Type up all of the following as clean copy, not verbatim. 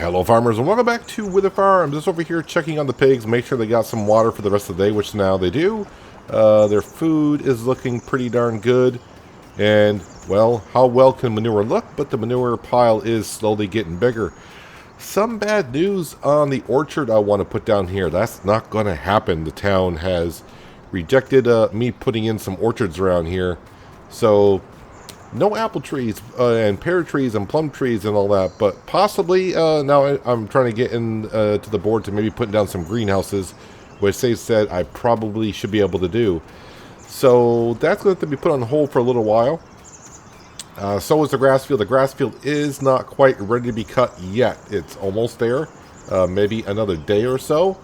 Hello farmers and welcome back to Wyther Farms. Just over here checking on the pigs, make sure they got some water for the rest of the day, which now they do. Their food is looking pretty darn good. And, well, how well can manure look? But the manure pile is slowly getting bigger. Some bad news on the orchard I want to put down here. That's not going to happen. The town has rejected me putting in some orchards around here. So no apple trees and pear trees and plum trees and all that, but possibly now I'm trying to get in to the board to maybe put down some greenhouses, which they said I probably should be able to do. So that's going to have to be put on hold for a little while. So is the grass field. The grass field is not quite ready to be cut yet. It's almost there. Maybe another day or so.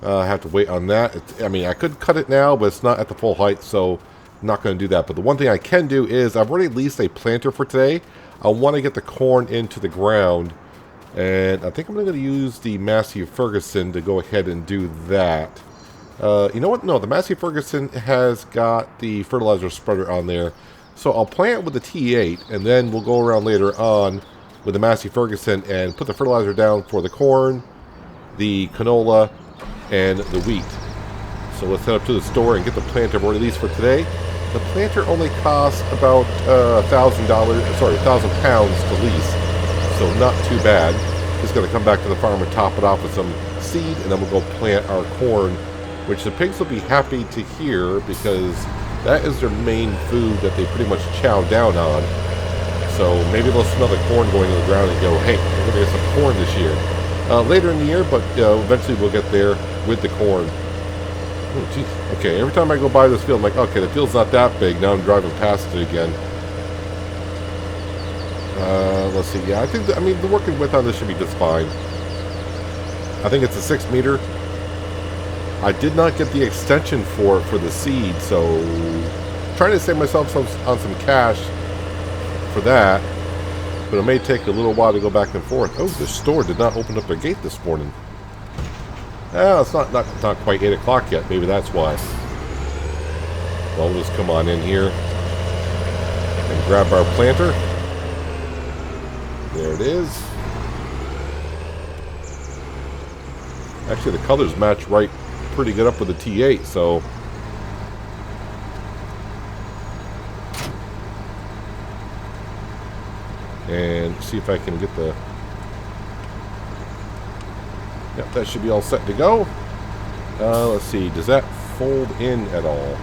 I have to wait on that. I mean, I could cut it now, but it's not at the full height, so not going to do that. But the one thing I can do is I've already leased a planter for today. I want to get the corn into the ground, and I think I'm going to use the Massey Ferguson to go ahead and do that. You know what? No, the Massey Ferguson has got the fertilizer spreader on there. So I'll plant with the T8, and then we'll go around later on with the Massey Ferguson and put the fertilizer down for the corn, the canola, and the wheat. So let's head up to the store and get the planter already leased for today. The planter only costs about $1,000 to lease, so not too bad. Just going to come back to the farm and top it off with some seed, and then we'll go plant our corn, which the pigs will be happy to hear because that is their main food that they pretty much chow down on. So maybe they'll smell the corn going to the ground and go, hey, we're going to get some corn this year. Later in the year, but eventually we'll get there with the corn. Oh, geez. Okay, every time I go by this field, I'm like, okay, the field's not that big. Now I'm driving past it again. Let's see. Yeah, I think, the working width on this should be just fine. I think it's a 6 meter. I did not get the extension for the seed, so trying to save myself on some cash for that. But it may take a little while to go back and forth. Oh, the store did not open up their gate this morning. It's not quite 8 o'clock yet. Maybe that's why. Well, we'll just come on in here and grab our planter. There it is. Actually, the colors match right pretty good up with the T8, so and see if I can get the... Yep, that should be all set to go. Let's see, does that fold in at all?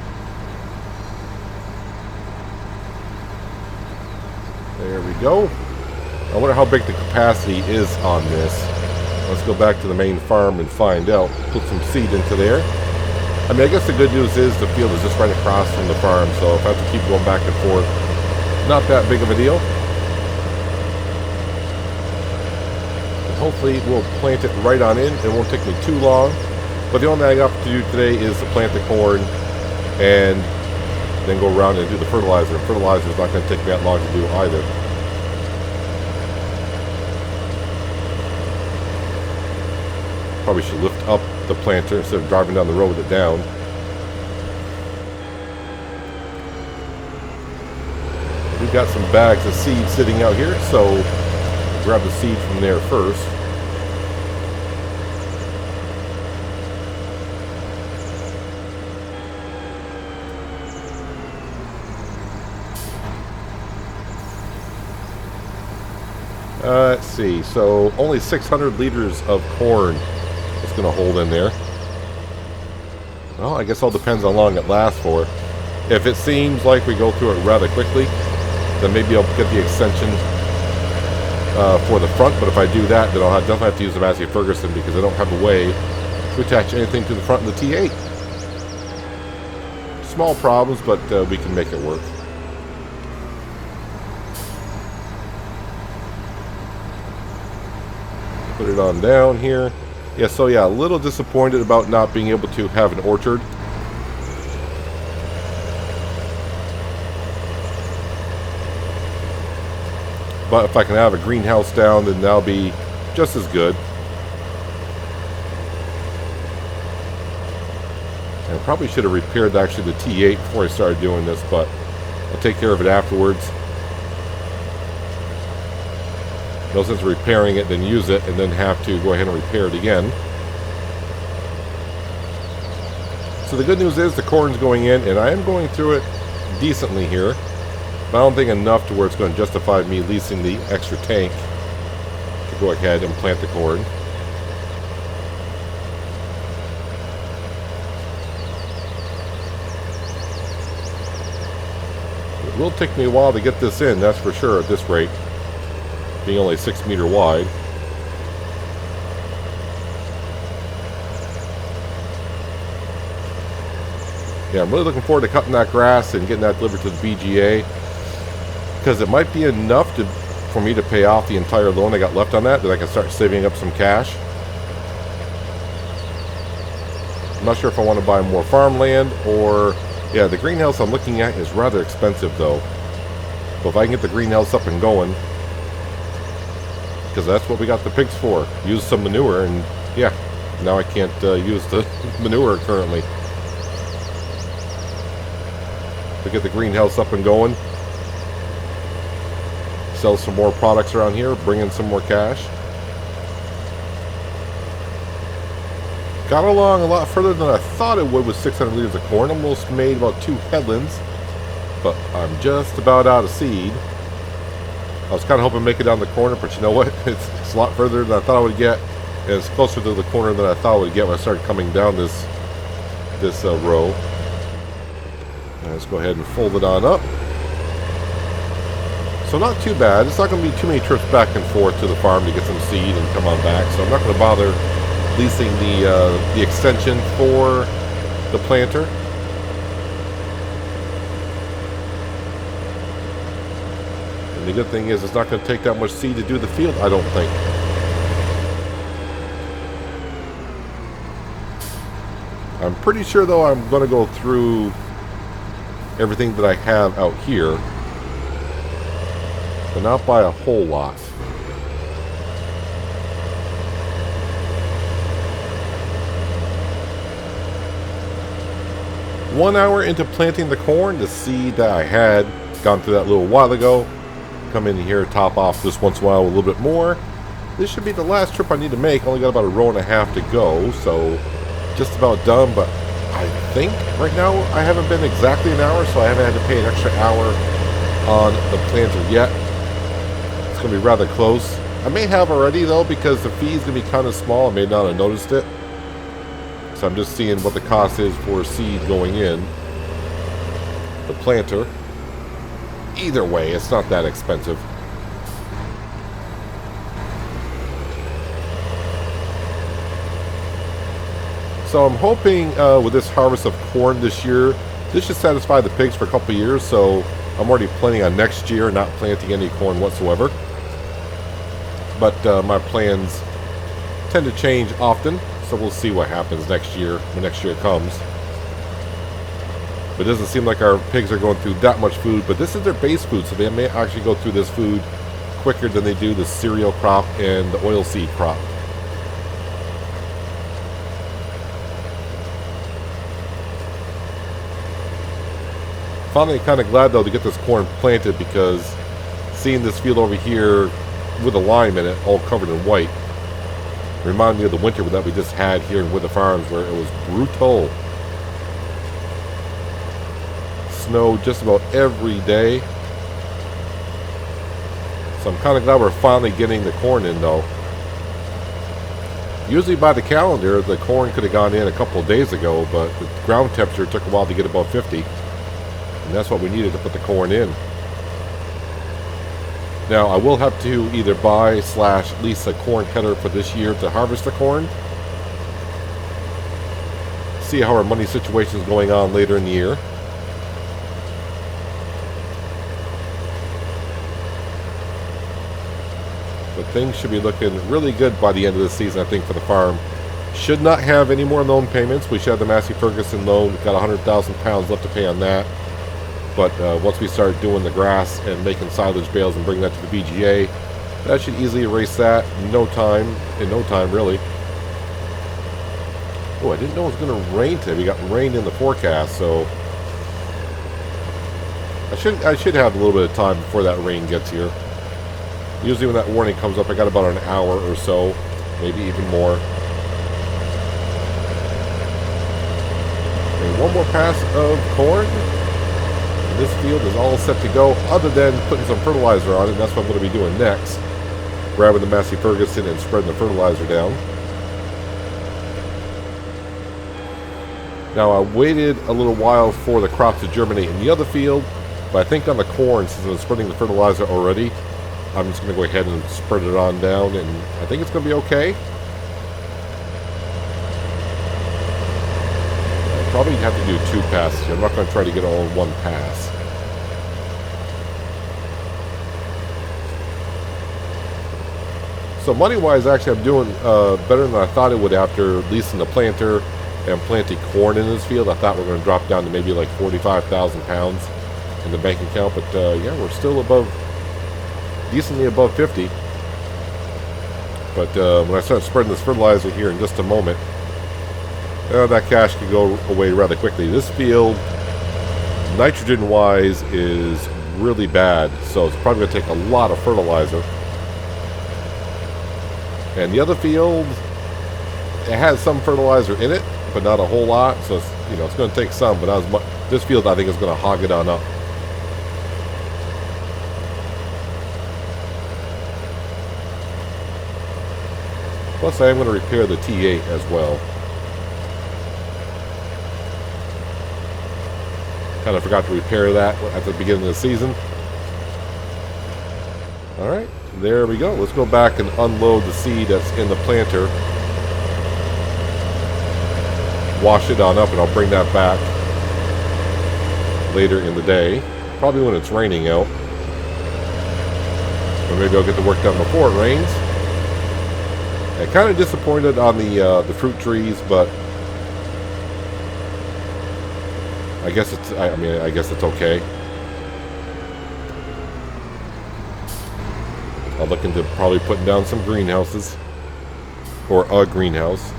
There we go. I wonder how big the capacity is on this. Let's go back to the main farm and find out. Put some seed into there. I mean, I guess the good news is the field is just right across from the farm, so if I have to keep going back and forth, not that big of a deal. Hopefully we'll plant it right on in. It won't take me too long. But the only thing I got to do today is to plant the corn and then go around and do the fertilizer. And fertilizer is not going to take me that long to do either. Probably should lift up the planter instead of driving down the road with it down. We've got some bags of seed sitting out here, so grab the seed from there first. Let's see, so only 600 liters of corn is going to hold in there. Well, I guess all depends on how long it lasts for. If it seems like we go through it rather quickly, then maybe I'll get the extension for the front, but if I do that, then I'll definitely have to use the Massey Ferguson because I don't have a way to attach anything to the front of the T8. Small problems, but we can make it work. Put it on down here. Yeah, so yeah, a little disappointed about not being able to have an orchard. But if I can have a greenhouse down, then that'll be just as good. And I probably should have repaired actually the T8 before I started doing this, but I'll take care of it afterwards. No sense repairing it, then use it, and then have to go ahead and repair it again. So the good news is the corn's going in, and I am going through it decently here. But I don't think enough to where it's going to justify me leasing the extra tank to go ahead and plant the corn. It will take me a while to get this in, that's for sure, at this rate. Being only 6 meter wide. Yeah, I'm really looking forward to cutting that grass and getting that delivered to the BGA, because it might be enough for me to pay off the entire loan I got left on that I can start saving up some cash. I'm not sure if I want to buy more farmland or... Yeah, the greenhouse I'm looking at is rather expensive though. But if I can get the greenhouse up and going, because that's what we got the pigs for. Use some manure, and yeah, now I can't use the manure currently. To get the greenhouse up and going, sell some more products around here, bring in some more cash. Got along a lot further than I thought it would with 600 liters of corn. Almost made about 2 headlands, but I'm just about out of seed. I was kind of hoping to make it down the corner, but you know what? It's a lot further than I thought I would get, and it's closer to the corner than I thought I would get when I started coming down this row. Let's go ahead and fold it on up. So not too bad. It's not going to be too many trips back and forth to the farm to get some seed and come on back. So I'm not going to bother leasing the extension for the planter. And the good thing is it's not going to take that much seed to do the field, I don't think. I'm pretty sure though I'm going to go through everything that I have out here, but not by a whole lot. One hour into planting the corn, the seed that I had gone through that a little while ago, come in here, top off just once in a while a little bit more. This should be the last trip I need to make. Only got about a row and a half to go, so just about done. But I think right now I haven't been exactly an hour, so I haven't had to pay an extra hour on the planter yet. It's going to be rather close. I may have already though, because the fee is going to be kind of small. I may not have noticed it. So I'm just seeing what the cost is for seed going in the planter. Either way, it's not that expensive. So I'm hoping with this harvest of corn this year, this should satisfy the pigs for a couple of years. So I'm already planning on next year not planting any corn whatsoever. But my plans tend to change often, so we'll see what happens next year when next year comes. But it doesn't seem like our pigs are going through that much food, but this is their base food, so they may actually go through this food quicker than they do the cereal crop and the oilseed crop. Finally kind of glad though to get this corn planted, because seeing this field over here with a lime in it all covered in white reminded me of the winter that we just had here in Wyther Farms, where it was brutal. Snowed just about every day. So I'm kind of glad we're finally getting the corn in though. Usually by the calendar the corn could have gone in a couple of days ago, but the ground temperature took a while to get above 50. And that's what we needed to put the corn in. Now I will have to either buy / lease a corn cutter for this year to harvest the corn. See how our money situation is going on later in the year. But things should be looking really good by the end of the season, I think, for the farm. Should not have any more loan payments. We should have the Massey Ferguson loan. We've got 100,000 pounds left to pay on that. But once we start doing the grass and making silage bales and bring that to the BGA, that should easily erase that in no time really. Oh, I didn't know it was going to rain today. We got rain in the forecast, so I should have a little bit of time before that rain gets here. Usually when that warning comes up, I got about an hour or so, maybe even more. And one more pass of corn. And this field is all set to go, other than putting some fertilizer on it. And that's what I'm going to be doing next. Grabbing the Massey Ferguson and spreading the fertilizer down. Now I waited a little while for the crop to germinate in the other field, but I think on the corn, since I'm spreading the fertilizer already, I'm just going to go ahead and spread it on down, and I think it's going to be okay. I probably have to do 2 passes here. I'm not going to try to get all in one pass. So money-wise, actually, I'm doing better than I thought it would after leasing the planter and planting corn in this field. I thought we were going to drop down to maybe like 45,000 pounds in the bank account, but yeah, we're still decently above 50. But when I start spreading this fertilizer here in just a moment, that cash could go away rather quickly. This field, nitrogen-wise, is really bad, so it's probably going to take a lot of fertilizer. And the other field, it has some fertilizer in it, but not a whole lot. So it's, it's going to take some, but not as much. This field, I think, is going to hog it on up. Plus, I am going to repair the T8 as well. Kind of forgot to repair that at the beginning of the season. All right, there we go. Let's go back and unload the seed that's in the planter. Wash it on up, and I'll bring that back later in the day. Probably when it's raining out. Or maybe I'll get the work done before it rains. I'm kind of disappointed on the fruit trees, but I guess it's I guess it's okay. I'll look into probably putting down some greenhouses, or a greenhouse.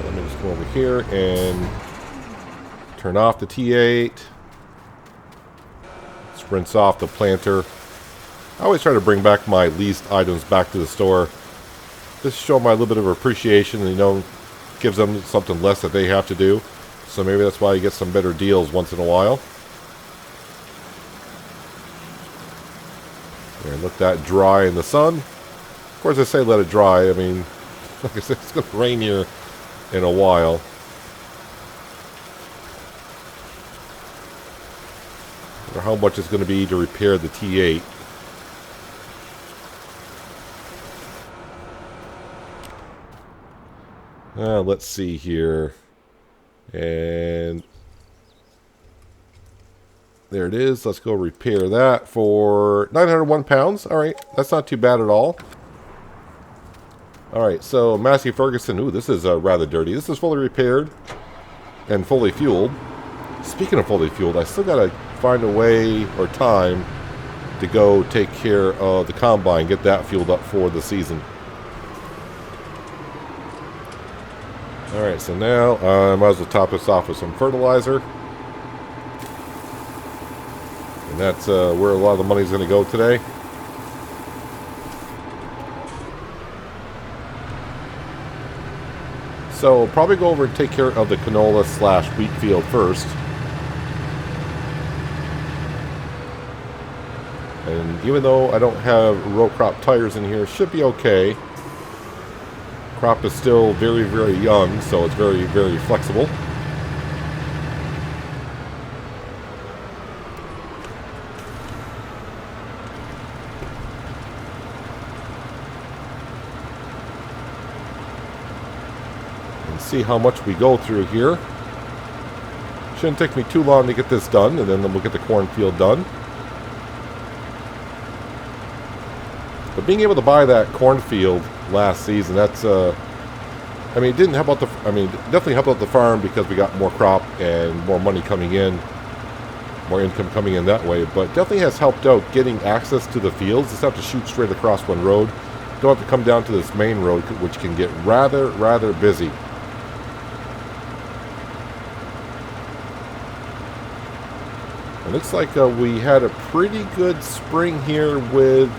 Let me just go over here and turn off the T8. Rinse off the planter. I always try to bring back my leased items back to the store. Just show them a little bit of appreciation, and gives them something less that they have to do. So maybe that's why you get some better deals once in a while. And let that dry in the sun. Of course, I say let it dry. I mean, like I said, it's going to rain here in a while. How much it's going to be to repair the T8. Let's see here. And there it is. Let's go repair that for 901 pounds. All right, that's not too bad at all. All right, so Massey Ferguson. Ooh, this is rather dirty. This is fully repaired and fully fueled. Speaking of fully fueled, I still got to find a way or time to go take care of the combine, get that fueled up for the season. Alright, so now I might as well top this off with some fertilizer. And that's where a lot of the money's going to go today. So probably go over and take care of the canola / wheat field first. And even though I don't have row crop tires in here, it should be okay. Crop is still very, very young, so it's very, very flexible. And see how much we go through here. Shouldn't take me too long to get this done, and then we'll get the cornfield done. But being able to buy that cornfield last season, that's I mean, it didn't help out definitely helped out the farm because we got more crop and more money coming in, more income coming in that way. But definitely has helped out getting access to the fields. Just have to shoot straight across one road. Don't have to come down to this main road, which can get rather busy. It looks like we had a pretty good spring here with,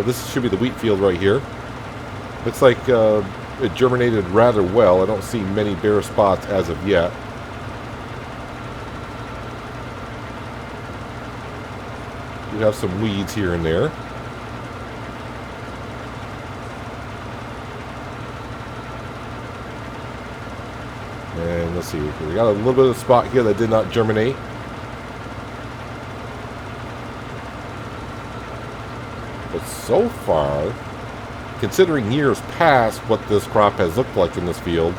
this should be the wheat field right here. Looks like it germinated rather well. I don't see many bare spots as of yet. We have some weeds here and there. And let's see, we got a little bit of a spot here that did not germinate. But so far, considering years past what this crop has looked like in this field,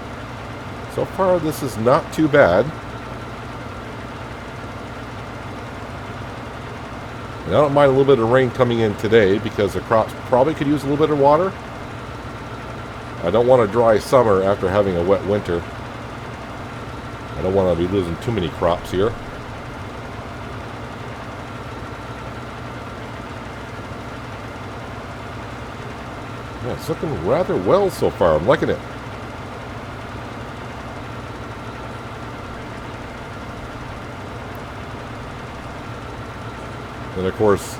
so far this is not too bad. And I don't mind a little bit of rain coming in today because the crops probably could use a little bit of water. I don't want a dry summer after having a wet winter. I don't want to be losing too many crops here. Yeah, it's looking rather well so far. I'm liking it. And of course,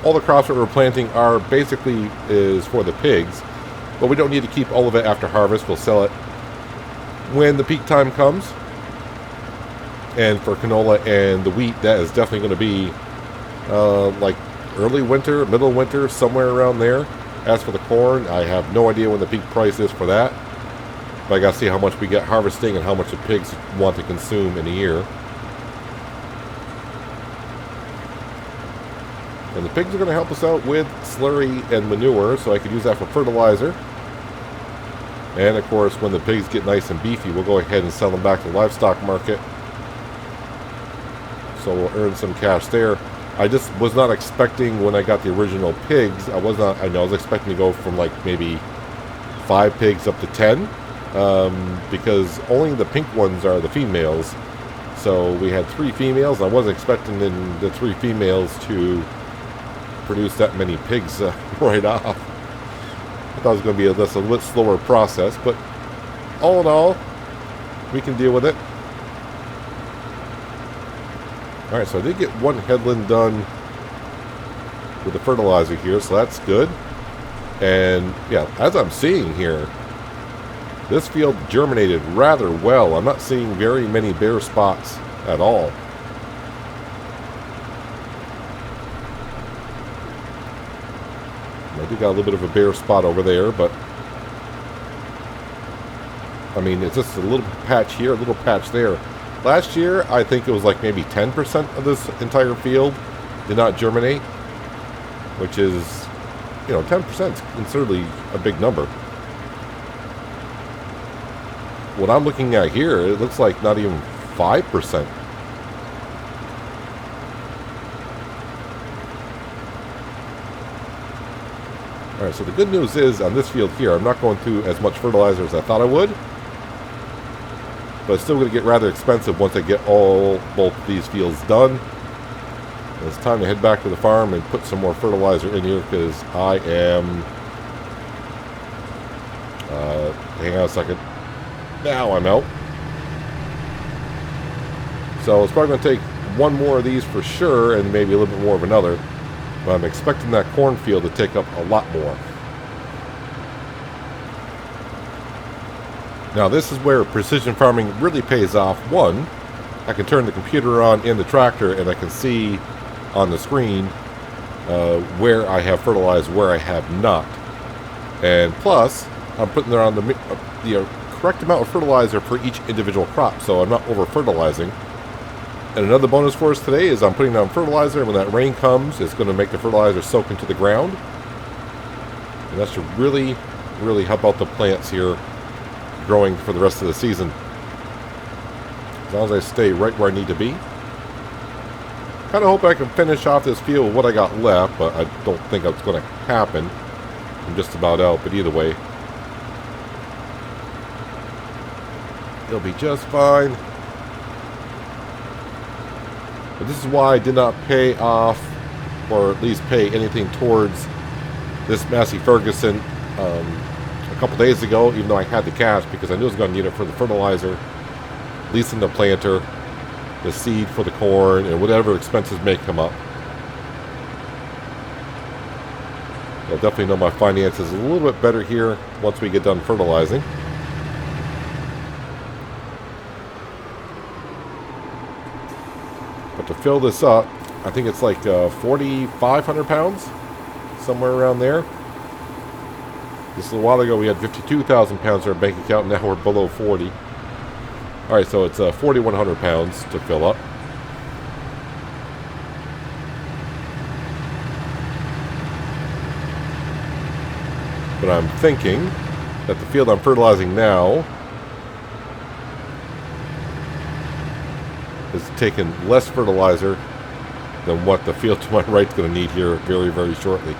all the crops that we're planting are basically is for the pigs, but we don't need to keep all of it after harvest. We'll sell it when the peak time comes. And for canola and the wheat, that is definitely going to be like early winter, middle winter, somewhere around there. As for the corn, I have no idea when the peak price is for that. But I got to see how much we get harvesting and how much the pigs want to consume in a year. And the pigs are going to help us out with slurry and manure, so I could use that for fertilizer. And of course, when the pigs get nice and beefy, we'll go ahead and sell them back to the livestock market. So we'll earn some cash there. I just was not expecting when I got the original pigs. I was expecting to go from like maybe 5 pigs up to 10, because only the pink ones are the females. So we had 3 females. I wasn't expecting the 3 females to produce that many pigs right off. I thought it was going to be a little bit slower process, but all in all, we can deal with it. Alright, so I did get one headland done with the fertilizer here, so that's good. And yeah, as I'm seeing here, this field germinated rather well. I'm not seeing very many bare spots at all. I do got a little bit of a bare spot over there, but I mean, it's just a little patch here, a little patch there. Last year, I think it was like maybe 10% of this entire field did not germinate, which is, 10% is considerably a big number. What I'm looking at here, it looks like not even 5%. Alright, so the good news is on this field here, I'm not going through as much fertilizer as I thought I would. But it's still going to get rather expensive once I get both these fields done. And it's time to head back to the farm and put some more fertilizer in here because I am... hang on a second. Now I'm out. So it's probably going to take one more of these for sure and maybe a little bit more of another. But I'm expecting that cornfield to take up a lot more. Now this is where precision farming really pays off. One, I can turn the computer on in the tractor and I can see on the screen where I have fertilized, where I have not. And plus, I'm putting there on the correct amount of fertilizer for each individual crop, so I'm not over-fertilizing. And another bonus for us today is I'm putting down fertilizer, and when that rain comes, it's going to make the fertilizer soak into the ground. And that should really, really help out the plants here growing for the rest of the season. As long as I stay right where I need to be. Kind of hope I can finish off this field with what I got left, but I don't think it's going to happen. I'm just about out, but either way, it'll be just fine. But this is why I did not pay off, or at least pay anything towards this Massey Ferguson a couple days ago, even though I had the cash, because I knew I was going to need it for the fertilizer, leasing the planter, the seed for the corn, and whatever expenses may come up. I'll definitely know my finances a little bit better here once we get done fertilizing. But to fill this up, I think it's like 4,500 pounds, somewhere around there. Just a little while ago we had 52,000 pounds in our bank account, now we're below 40. Alright, so it's 4,100 pounds to fill up. But I'm thinking that the field I'm fertilizing now is taking less fertilizer than what the field to my right is going to need here very, very shortly.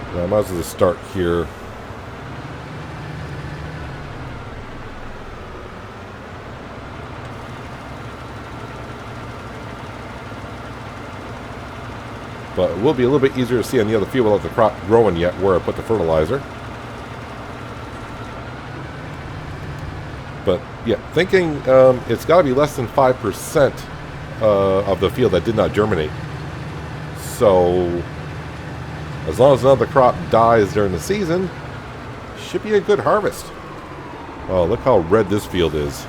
And I might as well just start here. But it will be a little bit easier to see on the other field without the crop growing yet where I put the fertilizer. But yeah, thinking it's got to be less than 5% of the field that did not germinate. So as long as another crop dies during the season, should be a good harvest. Oh, look how red this field is.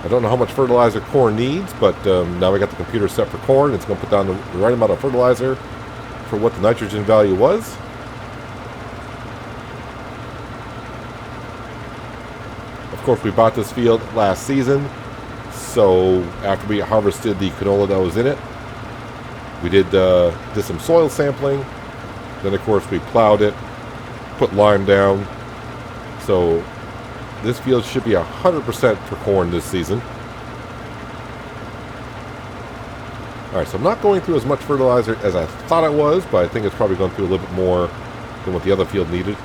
I don't know how much fertilizer corn needs, but now we got the computer set for corn. It's going to put down the right amount of fertilizer for what the nitrogen value was. Of course, we bought this field last season, so after we harvested the canola that was in it, we did some soil sampling. Then, of course, we plowed it, put lime down. So this field should be 100% for corn this season. Alright, so I'm not going through as much fertilizer as I thought I was, but I think it's probably going through a little bit more than what the other field needed.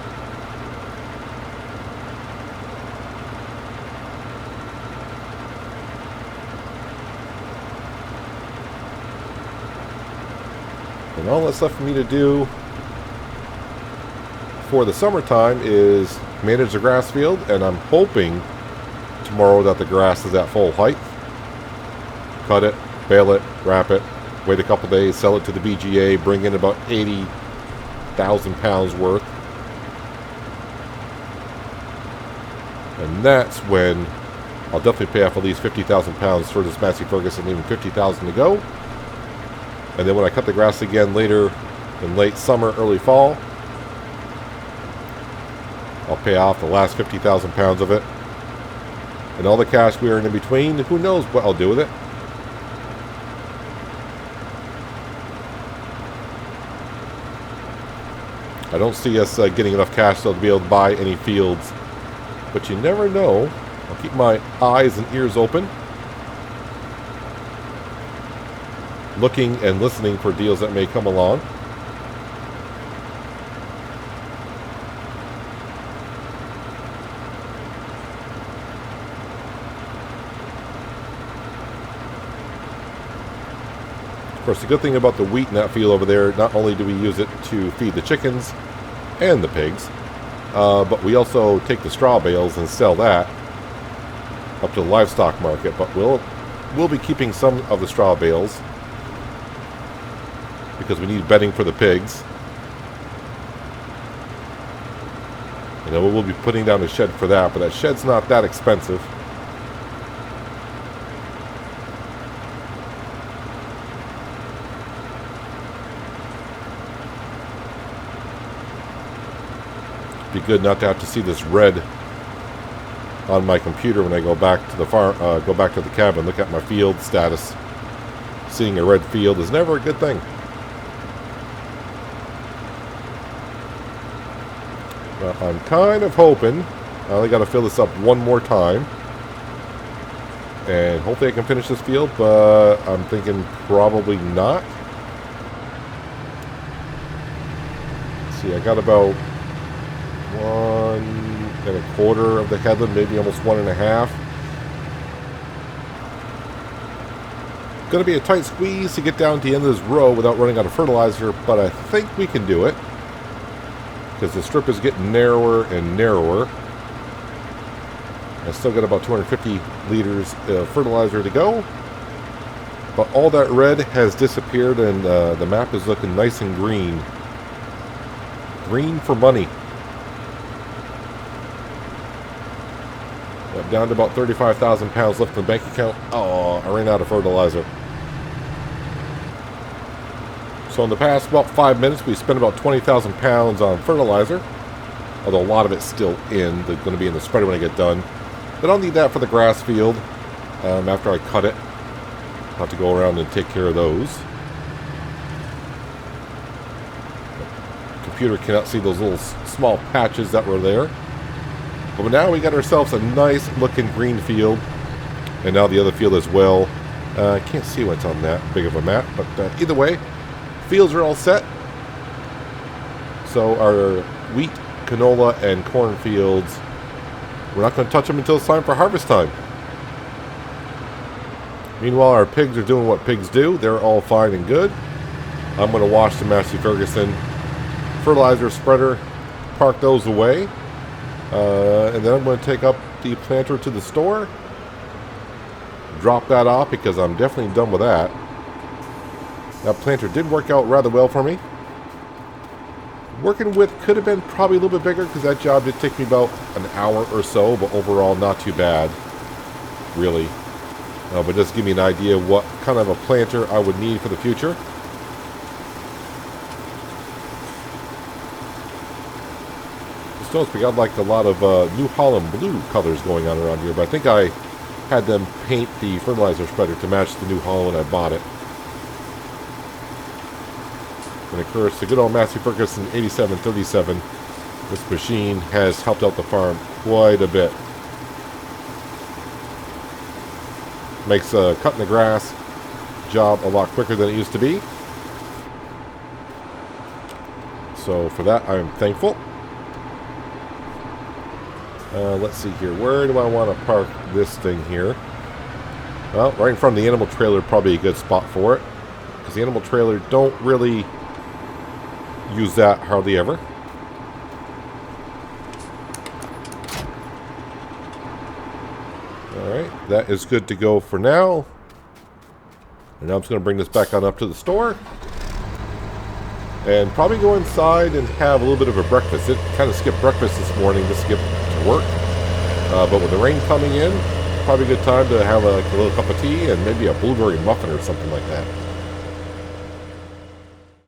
And all that's left for me to do for the summertime is manage the grass field, and I'm hoping tomorrow that the grass is at full height. Cut it, bale it, wrap it, wait a couple days, sell it to the BGA, bring in about 80,000 pounds worth. And that's when I'll definitely pay off at least 50,000 pounds for this Massey Ferguson, even 50,000 to go. And then when I cut the grass again later in late summer, early fall, I'll pay off the last 50,000 pounds of it. And all the cash we earn in between, who knows what I'll do with it. I don't see us getting enough cash though to be able to buy any fields. But you never know. I'll keep my eyes and ears open, looking and listening for deals that may come along. Of course, the good thing about the wheat in that field over there, not only do we use it to feed the chickens and the pigs, but we also take the straw bales and sell that up to the livestock market. But we'll be keeping some of the straw bales because we need bedding for the pigs. And then we'll be putting down a shed for that, but that shed's not that expensive. Be good not to have to see this red on my computer when I go back to the farm, go back to the cabin, look at my field status. Seeing a red field is never a good thing. Well, I'm kind of hoping I only got to fill this up one more time, and hopefully I can finish this field, but I'm thinking probably not. Let's see, I got about 1.25 of the headland, maybe almost 1.5. Going to be a tight squeeze to get down to the end of this row without running out of fertilizer, but I think we can do it. because the strip is getting narrower and narrower. I still got about 250 liters of fertilizer to go. But all that red has disappeared, and the map is looking nice and green. Green for money. I'm down to about 35,000 pounds left in the bank account. Oh, I ran out of fertilizer. So in the past about 5 minutes, we spent about 20,000 pounds on fertilizer. Although a lot of it's still in. They're going to be in the spreader when I get done. But I'll need that for the grass field after I cut it. I'll have to go around and take care of those. The computer cannot see those little small patches that were there. But now we got ourselves a nice looking green field. And now the other field as well. I can't see what's on that big of a map. But either way, fields are all set. So our wheat, canola, and corn fields, we're not going to touch them until it's time for harvest time. Meanwhile, our pigs are doing what pigs do. They're all fine and good. I'm going to wash the Massey Ferguson fertilizer spreader, park those away. And then I'm going to take up the planter to the store. Drop that off because I'm definitely done with that. That planter did work out rather well for me. Working with could have been probably a little bit bigger because that job did take me about an hour or so, but overall not too bad, really. But just give me an idea of what kind of a planter I would need for the future. Just notice we got like a lot of New Holland blue colors going on around here, but I think I had them paint the fertilizer spreader to match the New Holland when I bought it. And of course, the good old Massey Ferguson 8737, this machine has helped out the farm quite a bit. Makes cutting the grass job a lot quicker than it used to be. So for that, I'm thankful. Let's see here. Where do I want to park this thing here? Well, right in front of the animal trailer, probably a good spot for it. Because the animal trailer don't really use that hardly ever. Alright, that is good to go for now. And now I'm just going to bring this back on up to the store. And probably go inside and have a little bit of a breakfast. It kind of skipped breakfast this morning just to get to work. But with the rain coming in, probably a good time to have like a little cup of tea and maybe a blueberry muffin or something like that.